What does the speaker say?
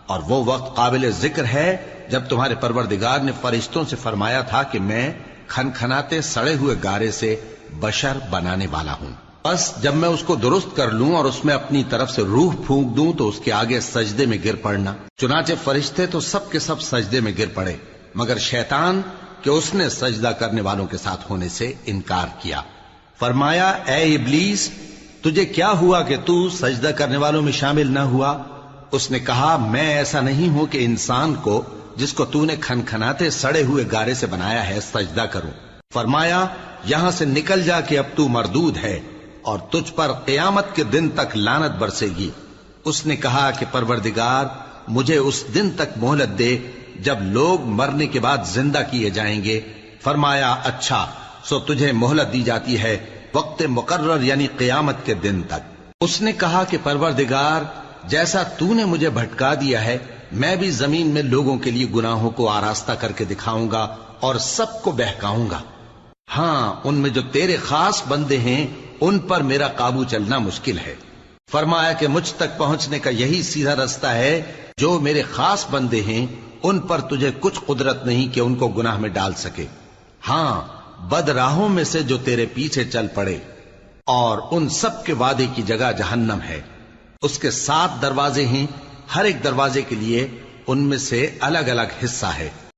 اور وہ وقت قابل ذکر ہے جب تمہارے پروردگار نے فرشتوں سے فرمایا تھا کہ میں کھنکھناتے سڑے ہوئے گارے سے بشر بنانے والا ہوں، بس جب میں اس کو درست کر لوں اور اس میں اپنی طرف سے روح پھونک دوں تو اس کے آگے سجدے میں گر پڑنا۔ چنانچہ فرشتے تو سب کے سب سجدے میں گر پڑے مگر شیطان کہ اس نے سجدہ کرنے والوں کے ساتھ ہونے سے انکار کیا۔ فرمایا اے ابلیس، تجھے کیا ہوا کہ تو سجدہ کرنے والوں میں شامل نہ ہوا؟ اس نے کہا میں ایسا نہیں ہوں کہ انسان کو جس کو تو نے کھنکھناتے سڑے ہوئے گارے سے بنایا ہے سجدہ کروں۔ فرمایا یہاں سے نکل جا کہ اب تو مردود ہے اور تجھ پر قیامت کے دن تک لعنت برسے گی۔ اس نے کہا کہ پروردگار مجھے اس دن تک مہلت دے جب لوگ مرنے کے بعد زندہ کیے جائیں گے۔ فرمایا اچھا، سو تجھے مہلت دی جاتی ہے وقت مقرر یعنی قیامت کے دن تک۔ اس نے کہا کہ پروردگار جیسا تو نے مجھے بھٹکا دیا ہے میں بھی زمین میں لوگوں کے لیے گناہوں کو آراستہ کر کے دکھاؤں گا اور سب کو بہکاؤں گا۔ ہاں ان میں جو تیرے خاص بندے ہیں ان پر میرا قابو چلنا مشکل ہے۔ فرمایا کہ مجھ تک پہنچنے کا یہی سیدھا رستہ ہے، جو میرے خاص بندے ہیں ان پر تجھے کچھ قدرت نہیں کہ ان کو گناہ میں ڈال سکے۔ ہاں بد راہوں میں سے جو تیرے پیچھے چل پڑے، اور ان سب کے وعدے کی جگہ جہنم ہے، اس کے 7 دروازے ہیں، ہر ایک دروازے کے لیے ان میں سے الگ الگ حصہ ہے۔